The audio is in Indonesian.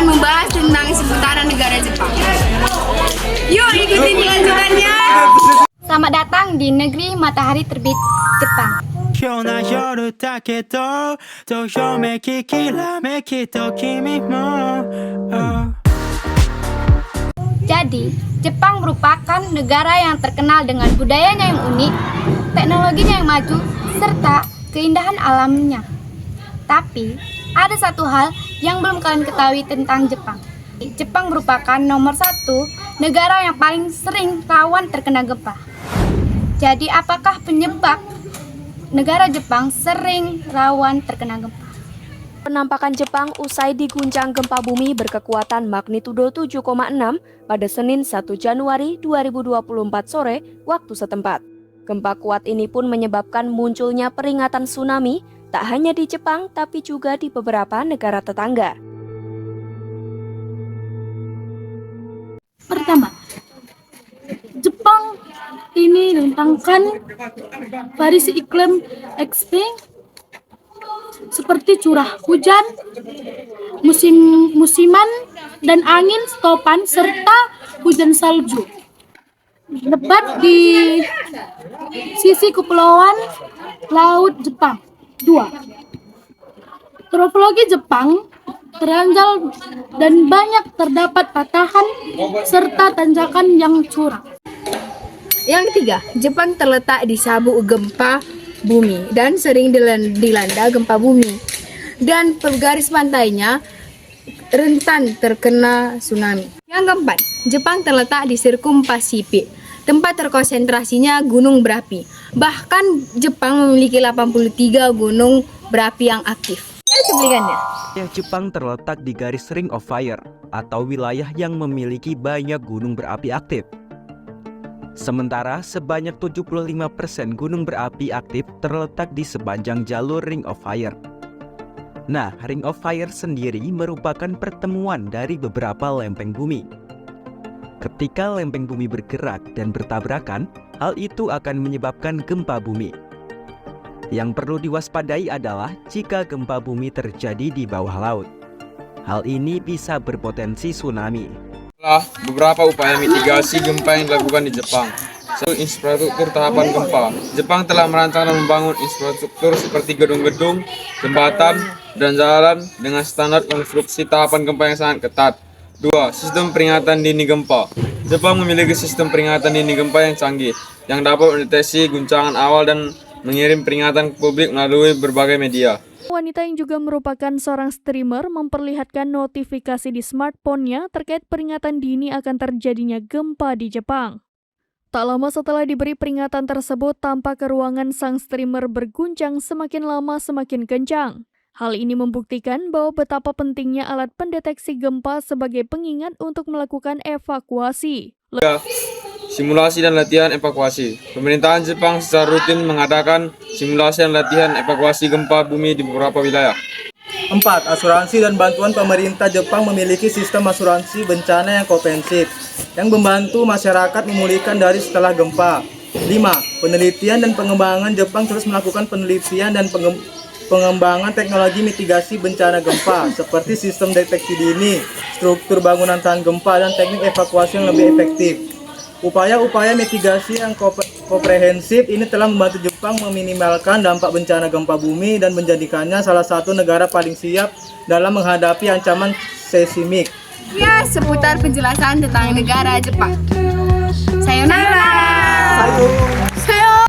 akan membahas tentang seputaran negara Jepang. Yuk ikutin kelanjutannya. Selamat datang di negeri matahari terbit Jepang. Jadi, Jepang merupakan negara yang terkenal dengan budayanya yang unik, teknologinya yang maju, serta keindahan alamnya. Tapi, ada satu hal yang belum kalian ketahui tentang Jepang. Jepang merupakan nomor 1 negara yang paling sering rawan terkena gempa. Jadi, apakah penyebab negara Jepang sering rawan terkena gempa? Penampakan Jepang usai diguncang gempa bumi berkekuatan magnitudo 7,6 pada Senin 1 Januari 2024 sore waktu setempat. Gempa kuat ini pun menyebabkan munculnya peringatan tsunami tak hanya di Jepang tapi juga di beberapa negara tetangga. Pertama, Jepang ini rentangkan variasi iklim ekstrim seperti curah hujan, musiman dan angin topan serta hujan salju. Lebat di sisi kepulauan laut Jepang. 2. Morfologi Jepang teranjal dan banyak terdapat patahan serta tanjakan yang curam. Yang ketiga, Jepang terletak di sabuk gempa bumi dan sering dilanda gempa bumi. Dan garis pantainya rentan terkena tsunami. Yang keempat, Jepang terletak di sirkum Pasifik, tempat terkonsentrasinya gunung berapi. Bahkan Jepang memiliki 83 gunung berapi yang aktif. Cuplikannya. Jepang terletak di garis Ring of Fire atau wilayah yang memiliki banyak gunung berapi aktif. Sementara sebanyak 75% gunung berapi aktif terletak di sepanjang jalur Ring of Fire. Nah, Ring of Fire sendiri merupakan pertemuan dari beberapa lempeng bumi. Ketika lempeng bumi bergerak dan bertabrakan, hal itu akan menyebabkan gempa bumi. Yang perlu diwaspadai adalah jika gempa bumi terjadi di bawah laut. Hal ini bisa berpotensi tsunami. Beberapa upaya mitigasi gempa yang dilakukan di Jepang. Satu, infrastruktur tahapan gempa. Jepang telah merancang dan membangun infrastruktur seperti gedung-gedung, jembatan, dan jalan dengan standar konstruksi tahapan gempa yang sangat ketat. 2. Sistem peringatan dini gempa. Jepang memiliki sistem peringatan dini gempa yang canggih, yang dapat mendeteksi guncangan awal dan mengirim peringatan ke publik melalui berbagai media. Wanita yang juga merupakan seorang streamer memperlihatkan notifikasi di smartphone-nya terkait peringatan dini akan terjadinya gempa di Jepang. Tak lama setelah diberi peringatan tersebut, tampak ruangan sang streamer berguncang semakin lama semakin kencang. Hal ini membuktikan bahwa betapa pentingnya alat pendeteksi gempa sebagai pengingat untuk melakukan evakuasi. Simulasi dan latihan evakuasi. Pemerintahan Jepang secara rutin mengadakan simulasi dan latihan evakuasi gempa bumi di beberapa wilayah. 4. Asuransi dan bantuan pemerintah Jepang memiliki sistem asuransi bencana yang komprehensif yang membantu masyarakat memulihkan dari setelah gempa. 5. Penelitian dan pengembangan. Jepang terus melakukan penelitian dan pengembangan teknologi mitigasi bencana gempa seperti sistem deteksi dini, struktur bangunan tahan gempa, dan teknik evakuasi yang lebih efektif. Upaya-upaya mitigasi yang komprehensif ini telah membantu Jepang meminimalkan dampak bencana gempa bumi dan menjadikannya salah satu negara paling siap dalam menghadapi ancaman seismik. Ya, seputar penjelasan tentang negara Jepang. Sayonara. Sayo.